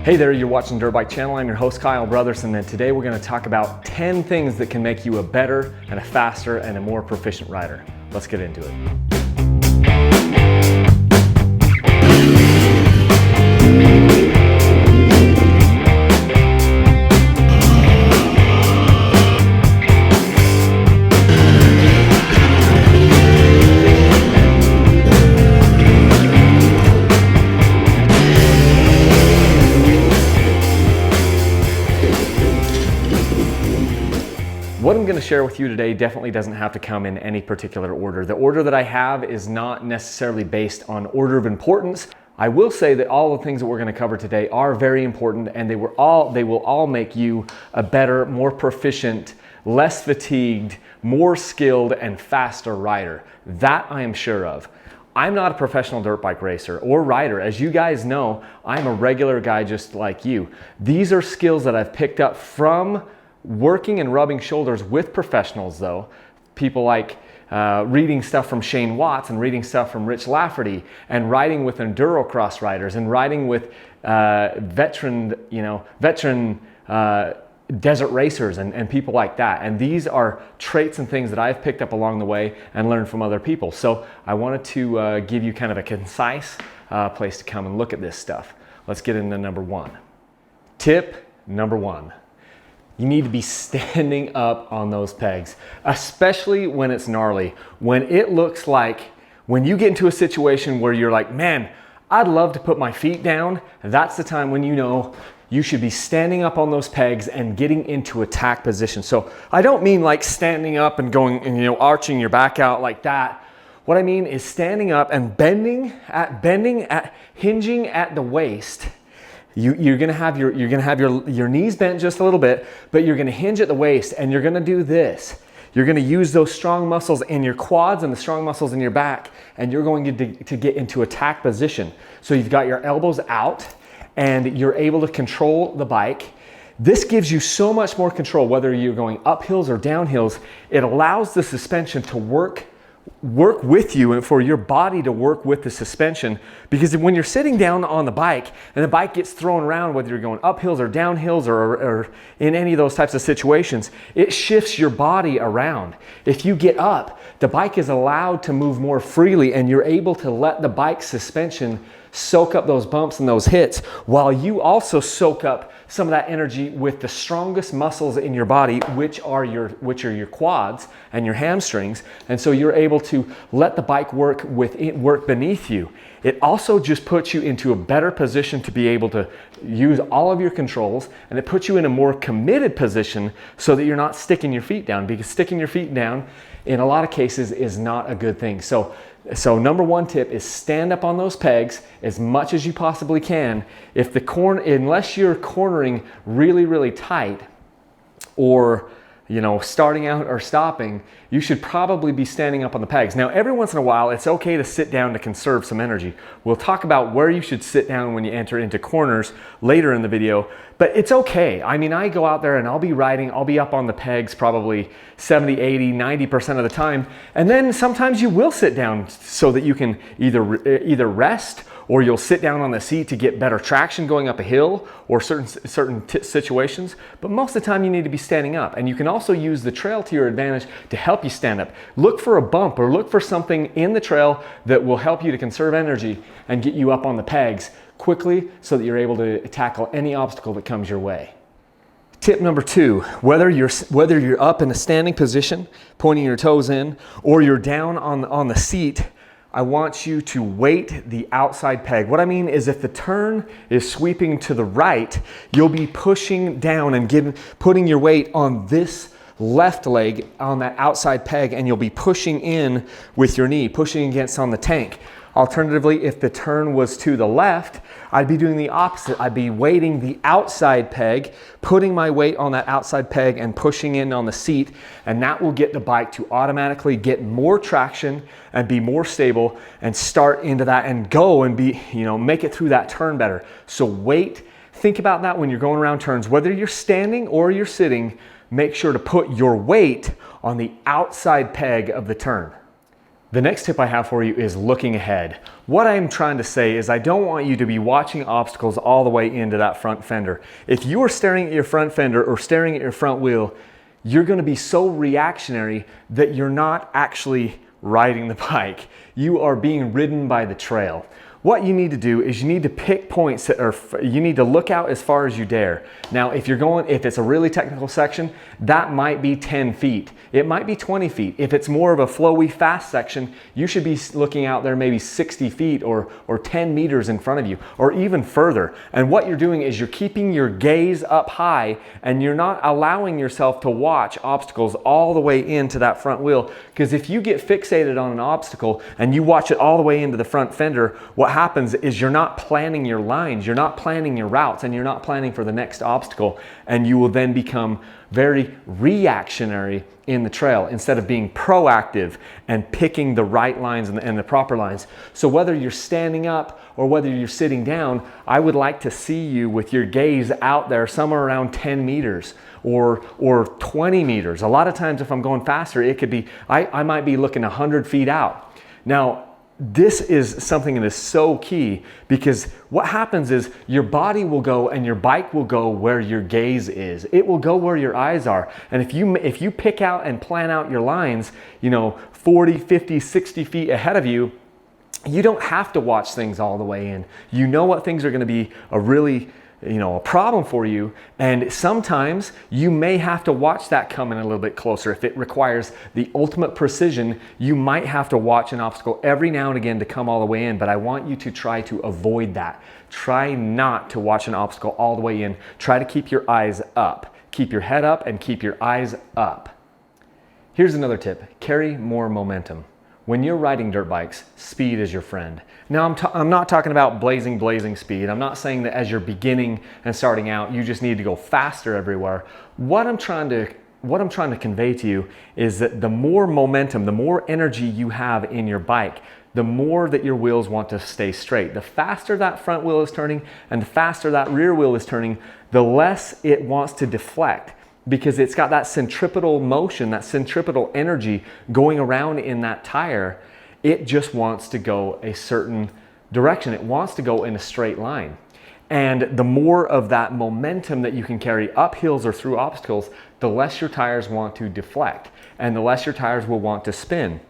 Hey there, you're watching Dirt Bike Channel. I'm your host Kyle Brotherson, and today we're going to talk about 10 things that can make you a better and a faster and a more proficient rider. Let's get into it. What I'm going to share with you today definitely doesn't have to come in any particular order. The order that I have is not necessarily based on order of importance. I will say that all the things that we're going to cover today are very important, and they will all make you a better, more proficient, less fatigued, more skilled, and faster rider. That I am sure of. I'm not a professional dirt bike racer or rider. As you guys know, I'm a regular guy just like you. These are skills that I've picked up from working and rubbing shoulders with professionals, though. People like reading stuff from Shane Watts and reading stuff from Rich Lafferty, and riding with enduro cross riders and riding with veteran desert racers and people like that. And these are traits and things that I've picked up along the way and learned from other people. So I wanted to give you kind of a concise place to come and look at this stuff. Let's get into number one. Tip number one. You need to be standing up on those pegs, especially when it's gnarly. When it looks like, when you get into a situation where you're like, man, I'd love to put my feet down, that's the time when you know you should be standing up on those pegs and getting into attack position. So I don't mean like standing up and going and, arching your back out like that. What I mean is standing up and hinging at the waist. You're gonna have your knees bent just a little bit, but you're gonna hinge at the waist, and you're gonna do this. You're gonna use those strong muscles in your quads and the strong muscles in your back, and you're going to get into attack position. So you've got your elbows out, and you're able to control the bike. This gives you so much more control, whether you're going up hills or down hills. It allows the suspension to work with you and for your body to work with the suspension, because when you're sitting down on the bike and the bike gets thrown around, whether you're going up hills or down hills or in any of those types of situations, it shifts your body around. If you get up, the bike is allowed to move more freely, and you're able to let the bike suspension soak up those bumps and those hits, while you also soak up some of that energy with the strongest muscles in your body, which are your quads and your hamstrings. And so you're able to let the bike work beneath you. It also just puts you into a better position to be able to use all of your controls, and it puts you in a more committed position so that you're not sticking your feet down, because sticking your feet down in a lot of cases is not a good thing. So number one tip is stand up on those pegs as much as you possibly can. Unless you're cornering really, really tight, or starting out or stopping, you should probably be standing up on the pegs. Now, every once in a while, it's okay to sit down to conserve some energy. We'll talk about where you should sit down when you enter into corners later in the video, but it's okay. I mean, I go out there and I'll be up on the pegs probably 70, 80, 90% of the time. And then sometimes you will sit down so that you can either rest, or you'll sit down on the seat to get better traction going up a hill or certain situations. But most of the time you need to be standing up. And you can also use the trail to your advantage to help you stand up. Look for a bump or look for something in the trail that will help you to conserve energy and get you up on the pegs quickly so that you're able to tackle any obstacle that comes your way. Tip number two, whether you're up in a standing position, pointing your toes in, or you're down on the seat, I want you to weight the outside peg. What I mean is, if the turn is sweeping to the right, you'll be pushing down and putting your weight on this left leg on that outside peg, and you'll be pushing in with your knee, pushing against on the tank. Alternatively, if the turn was to the left, I'd be doing the opposite. I'd be weighting the outside peg, putting my weight on that outside peg and pushing in on the seat, and that will get the bike to automatically get more traction and be more stable and start into that and go and be, make it through that turn better. So think about that when you're going around turns. Whether you're standing or you're sitting, make sure to put your weight on the outside peg of the turn. The next tip I have for you is looking ahead. What I'm trying to say is I don't want you to be watching obstacles all the way into that front fender. If you are staring at your front fender or staring at your front wheel, you're going to be so reactionary that you're not actually riding the bike. You are being ridden by the trail. What you need to do is you need to pick points that are, you need to look out as far as you dare. Now, if it's a really technical section, that might be 10 feet. It might be 20 feet. If it's more of a flowy, fast section, you should be looking out there maybe 60 feet or 10 meters in front of you, or even further. And what you're doing is you're keeping your gaze up high and you're not allowing yourself to watch obstacles all the way into that front wheel. Because if you get fixated on an obstacle and you watch it all the way into the front fender, what happens is you're not planning your lines, you're not planning your routes, and you're not planning for the next obstacle, and you will then become very reactionary in the trail instead of being proactive and picking the right lines and the proper lines. So whether you're standing up or whether you're sitting down, I would like to see you with your gaze out there somewhere around 10 meters or 20 meters. A lot of times if I'm going faster, it could be, I might be looking 100 feet out. Now, this is something that is so key, because what happens is your body will go and your bike will go where your gaze is. It will go where your eyes are. And if you pick out and plan out your lines, 40, 50, 60 feet ahead of you, you don't have to watch things all the way in. You know what things are going to be a problem for you, and sometimes you may have to watch that coming a little bit closer. If it requires the ultimate precision, you might have to watch an obstacle every now and again to come all the way in, but I want you to try to avoid that. Try not to watch an obstacle all the way in. Try to keep your eyes up. Keep your head up and keep your eyes up. Here's another tip. Carry more momentum. When you're riding dirt bikes, speed is your friend. Now, I'm not talking about blazing speed. I'm not saying that as you're beginning and starting out, you just need to go faster everywhere. What I'm trying to convey to you is that the more momentum, the more energy you have in your bike, the more that your wheels want to stay straight. The faster that front wheel is turning and the faster that rear wheel is turning, the less it wants to deflect, because it's got that centripetal motion, that centripetal energy going around in that tire. It just wants to go a certain direction. It wants to go in a straight line. And the more of that momentum that you can carry up hills or through obstacles, the less your tires want to deflect and the less your tires will want to spin.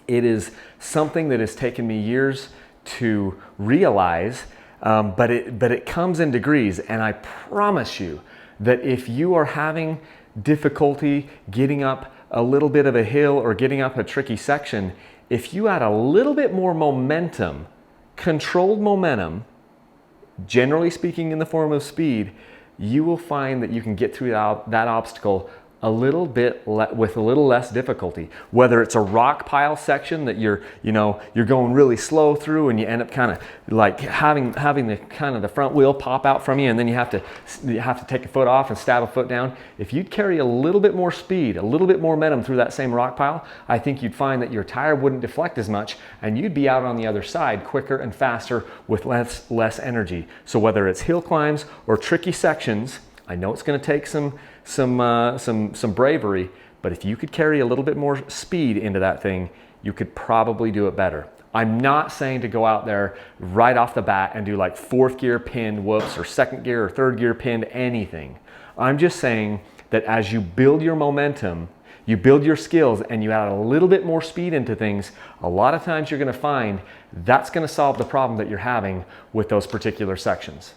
It is something that has taken me years to realize, but it comes in degrees, and I promise you that if you are having difficulty getting up a little bit of a hill or getting up a tricky section, if you add a little bit more momentum, controlled momentum, generally speaking in the form of speed, you will find that you can get through that obstacle a little bit with a little less difficulty. Whether it's a rock pile section that you're going really slow through, and you end up kind of like having the front wheel pop out from you, and then you have to take a foot off and stab a foot down. If you'd carry a little bit more speed, a little bit more momentum through that same rock pile, I think you'd find that your tire wouldn't deflect as much, and you'd be out on the other side quicker and faster with less energy. So whether it's hill climbs or tricky sections, I know it's going to take some bravery, but if you could carry a little bit more speed into that thing, you could probably do it better. I'm not saying to go out there right off the bat and do like fourth gear pinned whoops or second gear or third gear pinned anything. I'm just saying that as you build your momentum, you build your skills, and you add a little bit more speed into things, a lot of times you're going to find that's going to solve the problem that you're having with those particular sections.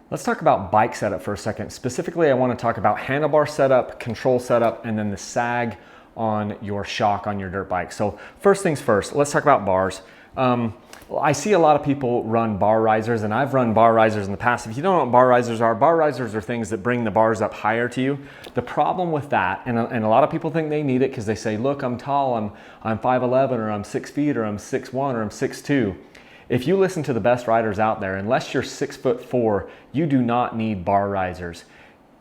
Let's talk about bike setup for a second. Specifically, I want to talk about handlebar setup, control setup, and then the sag on your shock on your dirt bike. So first things first, let's talk about bars. I see a lot of people run bar risers, and I've run bar risers in the past. If you don't know what bar risers are things that bring the bars up higher to you. The problem with that, and a lot of people think they need it because they say, look, I'm tall, I'm 5'11", or I'm 6 feet, or I'm 6'1", or I'm 6'2". If you listen to the best riders out there, unless you're 6'4", you do not need bar risers.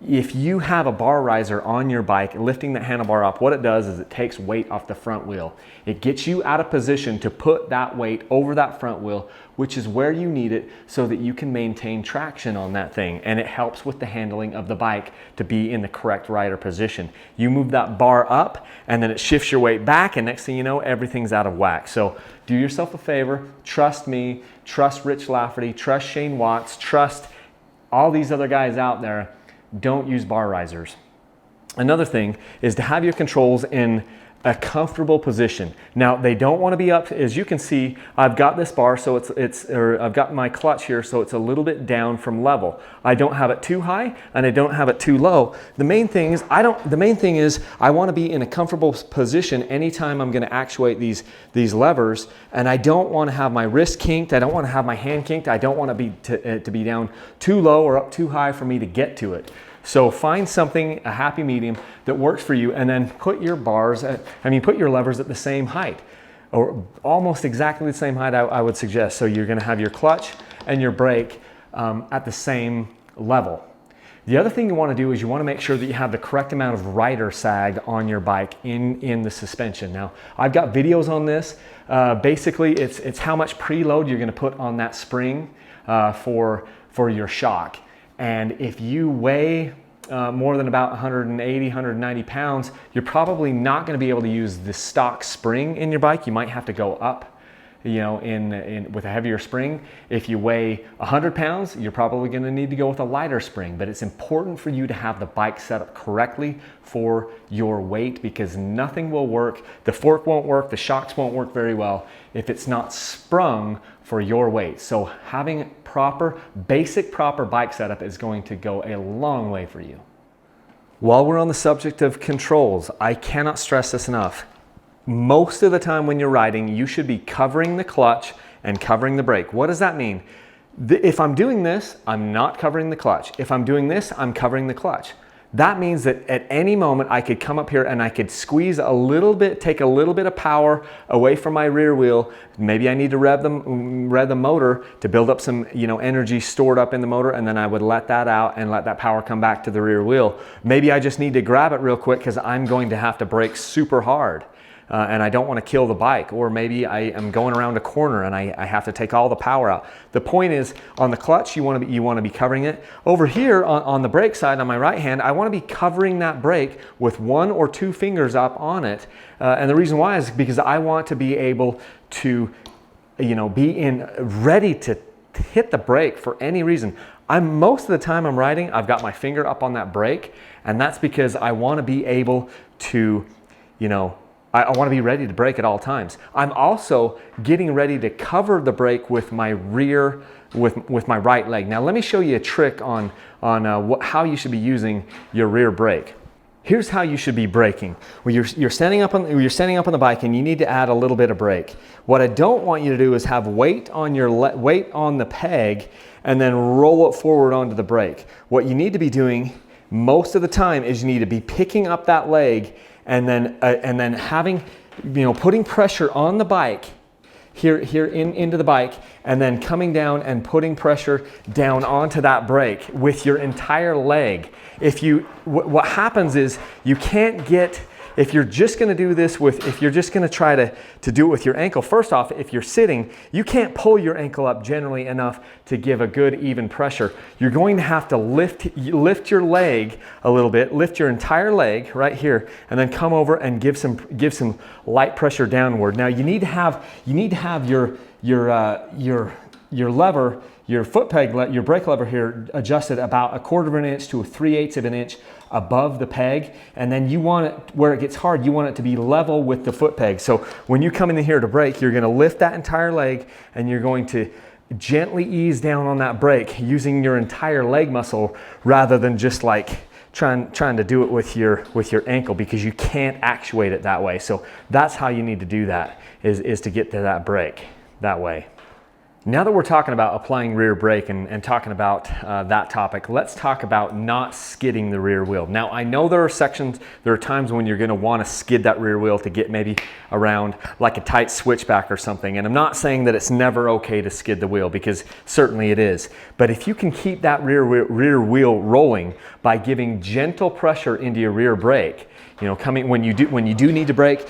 If you have a bar riser on your bike, lifting that handlebar up, what it does is it takes weight off the front wheel. It gets you out of position to put that weight over that front wheel, which is where you need it so that you can maintain traction on that thing. And it helps with the handling of the bike to be in the correct rider position. You move that bar up and then it shifts your weight back, and next thing you know, everything's out of whack. So do yourself a favor, trust me, trust Rich Lafferty, trust Shane Watts, trust all these other guys out there. Don't use bar risers. Another thing is to have your controls in a comfortable position. Now, they don't want to be up. As you can see, I've got this bar, so I've got my clutch here, so it's a little bit down from level. I don't have it too high and I don't have it too low. The main thing is I want to be in a comfortable position anytime I'm going to actuate these levers, and I don't want to have my wrist kinked. I don't want to have my hand kinked. I don't want to be down too low or up too high for me to get to it. So find something, a happy medium that works for you, and then put your put your levers at the same height, or almost exactly the same height I would suggest. So you're gonna have your clutch and your brake at the same level. The other thing you wanna do is you wanna make sure that you have the correct amount of rider sag on your bike in the suspension. Now, I've got videos on this. Basically, it's how much preload you're gonna put on that spring for your shock. And if you weigh more than about 180, 190 pounds, you're probably not going to be able to use the stock spring in your bike. You might have to go up, you know, with a heavier spring. If you weigh 100 pounds, you're probably going to need to go with a lighter spring. But it's important for you to have the bike set up correctly for your weight, because nothing will work. The fork won't work, the shocks won't work very well if it's not sprung for your weight. So having basic proper bike setup is going to go a long way for you. While we're on the subject of controls, I cannot stress this enough. Most of the time when you're riding, you should be covering the clutch and covering the brake. What does that mean? If I'm doing this, I'm not covering the clutch. If I'm doing this, I'm covering the clutch. That means that at any moment I could come up here and I could squeeze a little bit, take a little bit of power away from my rear wheel. Maybe I need to rev the motor to build up some, you know, energy stored up in the motor, and then I would let that out and let that power come back to the rear wheel. Maybe I just need to grab it real quick because I'm going to have to brake super hard. And I don't want to kill the bike, or maybe I am going around a corner and I have to take all the power out. The point is, on the clutch, you want to be covering it. Over here on the brake side, on my right hand, I want to be covering that brake with 1 or 2 fingers up on it. And the reason why is because I want to be able to, you know, ready to hit the brake for any reason. Most of the time I'm riding, I've got my finger up on that brake, and that's because I want to be able to, you know, I want to be ready to brake at all times. I'm also getting ready to cover the brake with my with my right leg. Now let me show you a trick on how you should be using your rear brake. Here's how you should be braking. Well, you're standing up on the bike and you need to add a little bit of brake. What I don't want you to do is have weight on the peg and then roll it forward onto the brake. What you need to be doing most of the time is you need to be picking up that leg and then having, you know, putting pressure on the bike here into the bike, and then coming down and putting pressure down onto that brake with your entire leg. What happens is you can't get, if you're just going to do this if you're just going to try to do it with your ankle, first off, if you're sitting, you can't pull your ankle up generally enough to give a good even pressure. You're going to have to lift your leg a little bit, lift your entire leg right here, and then come over and give some light pressure downward. Now you need to have your lever, your foot peg, your brake lever here adjusted about 1/4 of an inch to 3/8 of an inch above the peg, and then you want it, where it gets hard, you want it to be level with the foot peg. So when you come in here to brake, you're going to lift that entire leg and you're going to gently ease down on that brake using your entire leg muscle rather than just like trying to do it with your ankle, because you can't actuate it that way. So that's how you need to do that, is to get to that brake that way. Now that we're talking about applying rear brake and talking about that topic, let's talk about not skidding the rear wheel. Now, I know there are times when you're gonna wanna skid that rear wheel to get maybe around like a tight switchback or something. And I'm not saying that it's never okay to skid the wheel, because certainly it is. But if you can keep that rear wheel rolling by giving gentle pressure into your rear brake, you know, when you do need to brake,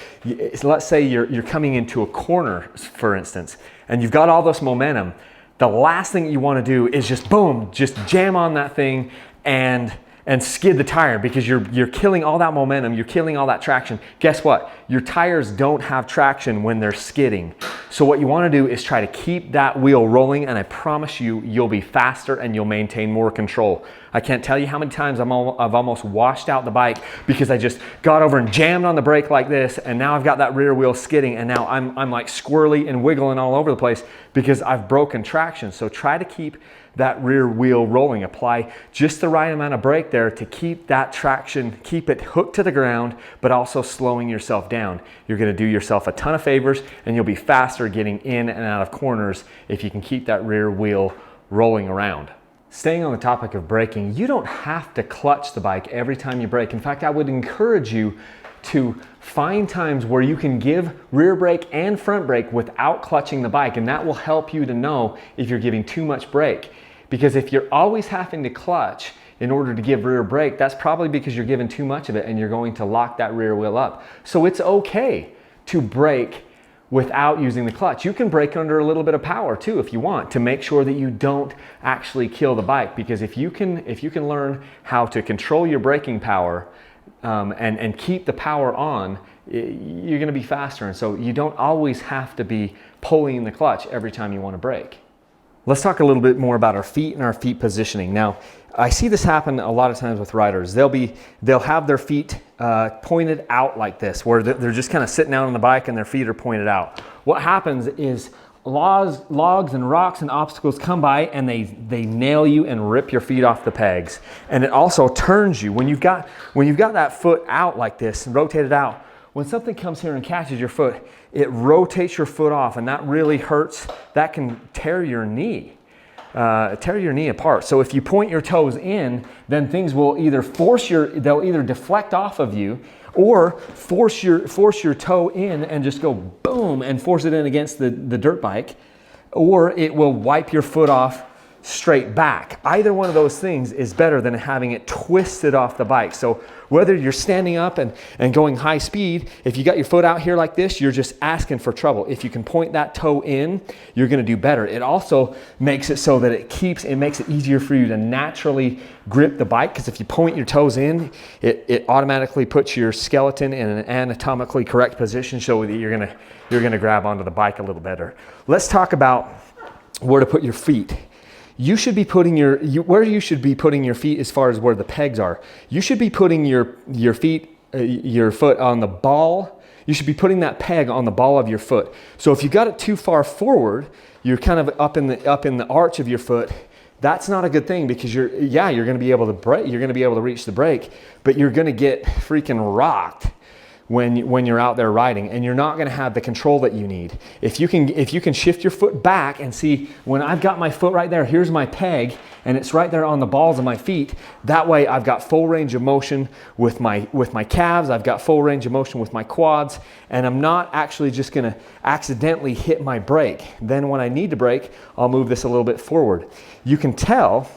let's say you're coming into a corner, for instance, and you've got all this momentum, the last thing you want to do is just boom, just jam on that thing and skid the tire, because you're killing all that momentum, you're killing all that traction. Guess what? Your tires don't have traction when they're skidding. So what you want to do is try to keep that wheel rolling, and I promise you, you'll be faster and you'll maintain more control. I can't tell you how many times I've almost washed out the bike because I just got over and jammed on the brake like this, and now I've got that rear wheel skidding, and now I'm like squirrely and wiggling all over the place because I've broken traction. So try to keep that rear wheel rolling. Apply just the right amount of brake there to keep that traction, keep it hooked to the ground, but also slowing yourself down. You're gonna do yourself a ton of favors, and you'll be faster getting in and out of corners if you can keep that rear wheel rolling around. Staying on the topic of braking, you don't have to clutch the bike every time you brake. In fact, I would encourage you to find times where you can give rear brake and front brake without clutching the bike, and that will help you to know if you're giving too much brake. Because if you're always having to clutch in order to give rear brake, that's probably because you're giving too much of it and you're going to lock that rear wheel up. So it's okay to brake without using the clutch. You can brake under a little bit of power too if you want, to make sure that you don't actually kill the bike. Because if you can learn how to control your braking power and keep the power on, you're going to be faster. And so you don't always have to be pulling the clutch every time you want to brake. Let's talk a little bit more about our feet and our feet positioning. Now, I see this happen a lot of times with riders. They'll have their feet pointed out like this, where they're just kind of sitting out on the bike and their feet are pointed out. What happens is logs and rocks and obstacles come by and they nail you and rip your feet off the pegs. And it also turns you. When you've got that foot out like this and rotated out, when something comes here and catches your foot, it rotates your foot off, and that really hurts. That can tear your knee apart. So if you point your toes in, then things will either they'll either deflect off of you, or force your toe in and just go boom and force it in against the dirt bike, or it will wipe your foot off straight back. Either one of those things is better than having it twisted off the bike. So whether you're standing up and going high speed, if you got your foot out here like this, you're just asking for trouble. If you can point that toe in, you're gonna do better. It also makes it so that it makes it easier for you to naturally grip the bike, because if you point your toes in, it automatically puts your skeleton in an anatomically correct position so that you're gonna grab onto the bike a little better. Let's talk about where to put your feet. You should be putting where you should be putting your feet as far as where the pegs are. You should be putting your foot on the ball. You should be putting that peg on the ball of your foot. So if you got it too far forward, you're kind of up in the arch of your foot. That's not a good thing, because you're going to be able to brake. You're going to be able to reach the brake, but you're going to get freaking rocked when you're out there riding, and you're not going to have the control that you need. If you can shift your foot back and see, when I've got my foot right there, here's my peg, and it's right there on the balls of my feet. That way I've got full range of motion with my calves. I've got full range of motion with my quads, and I'm not actually just going to accidentally hit my brake. Then when I need to brake, I'll move this a little bit forward. You can tell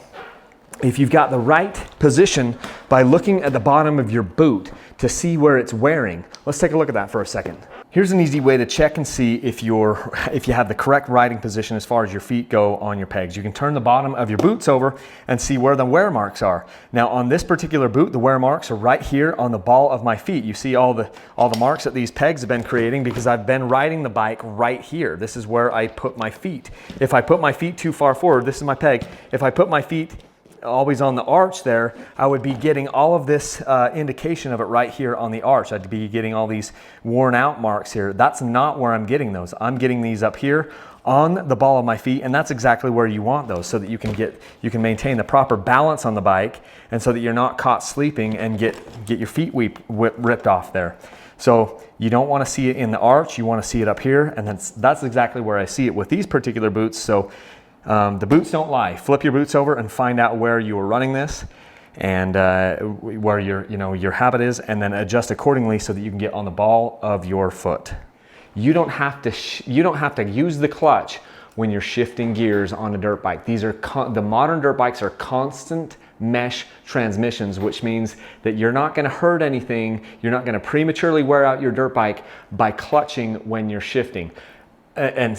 if you've got the right position by looking at the bottom of your boot to see where it's wearing. Let's take a look at that for a second. Here's an easy way to check and see if you have the correct riding position as far as your feet go on your pegs. You can turn the bottom of your boots over and see where the wear marks are. Now on this particular boot, the wear marks are right here on the ball of my feet. You see all the marks that these pegs have been creating because I've been riding the bike right here. This is where I put my feet. If I put my feet too far forward, this is my peg. If I put my feet always on the arch there, I would be getting all of this indication of it right here on the arch. I'd be getting all these worn out marks here. That's not where I'm getting those. I'm getting these up here on the ball of my feet, and that's exactly where you want those, so that you can maintain the proper balance on the bike, and so that you're not caught sleeping and get your feet ripped off there. So you don't want to see it in the arch, you want to see it up here, and that's exactly where I see it with these particular boots. So the boots don't lie. Flip your boots over and find out where you are running this and where your habit is, and then adjust accordingly so that you can get on the ball of your foot. You don't have to use the clutch when you're shifting gears on a dirt bike. These are the modern dirt bikes are constant mesh transmissions, which means that you're not going to hurt anything. You're not going to prematurely wear out your dirt bike by clutching when you're shifting. And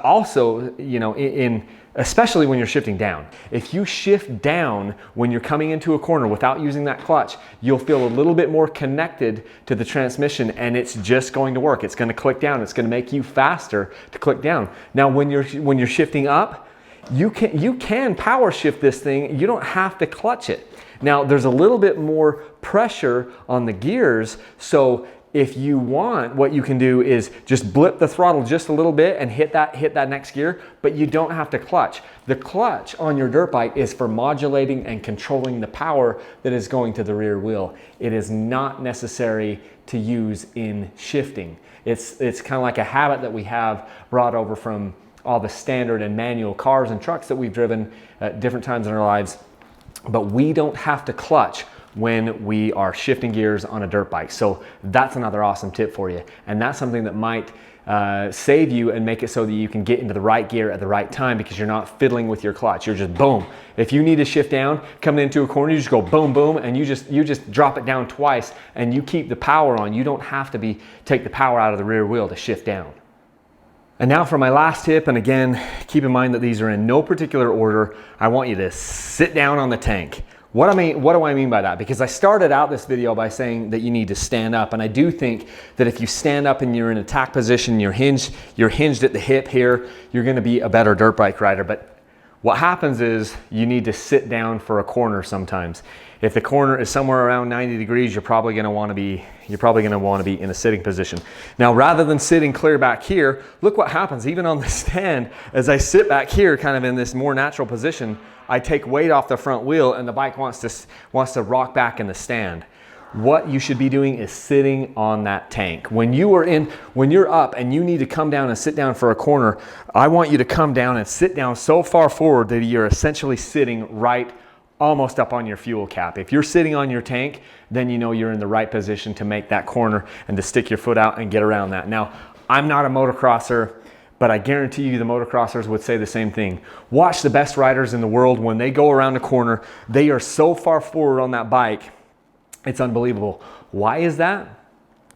also, especially when you're shifting down. If you shift down when you're coming into a corner without using that clutch, you'll feel a little bit more connected to the transmission, and it's just going to work. It's going to click down. It's going to make you faster to click down. Now, when you're shifting up, you can power shift this thing. You don't have to clutch it. Now, there's a little bit more pressure on the gears, so if you want, what you can do is just blip the throttle just a little bit and hit that next gear, but you don't have to clutch. The clutch on your dirt bike is for modulating and controlling the power that is going to the rear wheel. It is not necessary to use in shifting. It's kind of like a habit that we have brought over from all the standard and manual cars and trucks that we've driven at different times in our lives, but we don't have to clutch when we are shifting gears on a dirt bike. So that's another awesome tip for you. And that's something that might save you and make it so that you can get into the right gear at the right time, because you're not fiddling with your clutch. You're just boom. If you need to shift down, coming into a corner, you just go boom, boom, and you just drop it down twice and you keep the power on. You don't have to take the power out of the rear wheel to shift down. And now for my last tip, and again, keep in mind that these are in no particular order. I want you to sit down on the tank. What do I mean by that? Because I started out this video by saying that you need to stand up, and I do think that if you stand up and you're in attack position, you're hinged at the hip here, you're going to be a better dirt bike rider. But what happens is you need to sit down for a corner sometimes. If the corner is somewhere around 90 degrees, you're probably going to want to be in a sitting position. Now, rather than sitting clear back here, look what happens even on the stand. As I sit back here, kind of in this more natural position, I take weight off the front wheel and the bike wants to rock back in the stand. What you should be doing is sitting on that tank. When you're up and you need to come down and sit down for a corner, I want you to come down and sit down so far forward that you're essentially sitting right almost up on your fuel cap. If you're sitting on your tank, then you know you're in the right position to make that corner and to stick your foot out and get around that. Now, I'm not a motocrosser, but I guarantee you the motocrossers would say the same thing. Watch the best riders in the world. When they go around a corner, they are so far forward on that bike, it's unbelievable. Why is that?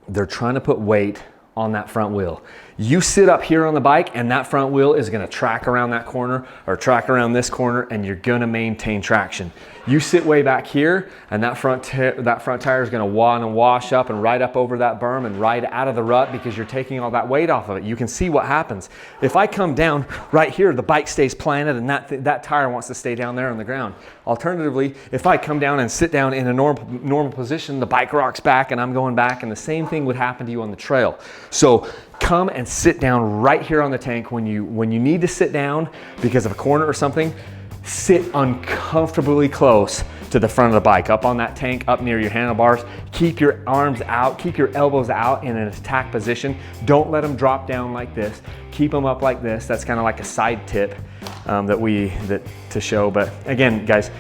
They're trying to put weight on that front wheel. You sit up here on the bike and that front wheel is going to track around that corner or track around this corner, and you're going to maintain traction. You sit way back here and that front tire is going to want to wash up and ride up over that berm and ride out of the rut because you're taking all that weight off of it. You can see what happens. If I come down right here, the bike stays planted and that tire wants to stay down there on the ground. Alternatively, if I come down and sit down in a normal position, the bike rocks back and I'm going back, and the same thing would happen to you on the trail. So come and sit down right here on the tank when you need to sit down because of a corner or something. Sit uncomfortably close to the front of the bike, up on that tank, up near your handlebars. Keep your arms out, keep your elbows out in an attack position. Don't let them drop down like this. Keep them up like this. That's kind of like a side tip to show. But again, guys,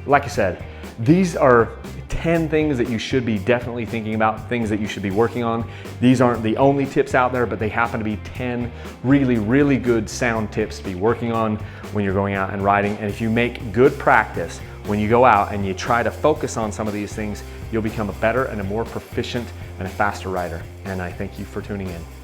like I said, these are 10 things that you should be definitely thinking about, things that you should be working on. These aren't the only tips out there, but they happen to be 10 really, really good sound tips to be working on when you're going out and riding. And if you make good practice when you go out and you try to focus on some of these things, you'll become a better and a more proficient and a faster rider. And I thank you for tuning in.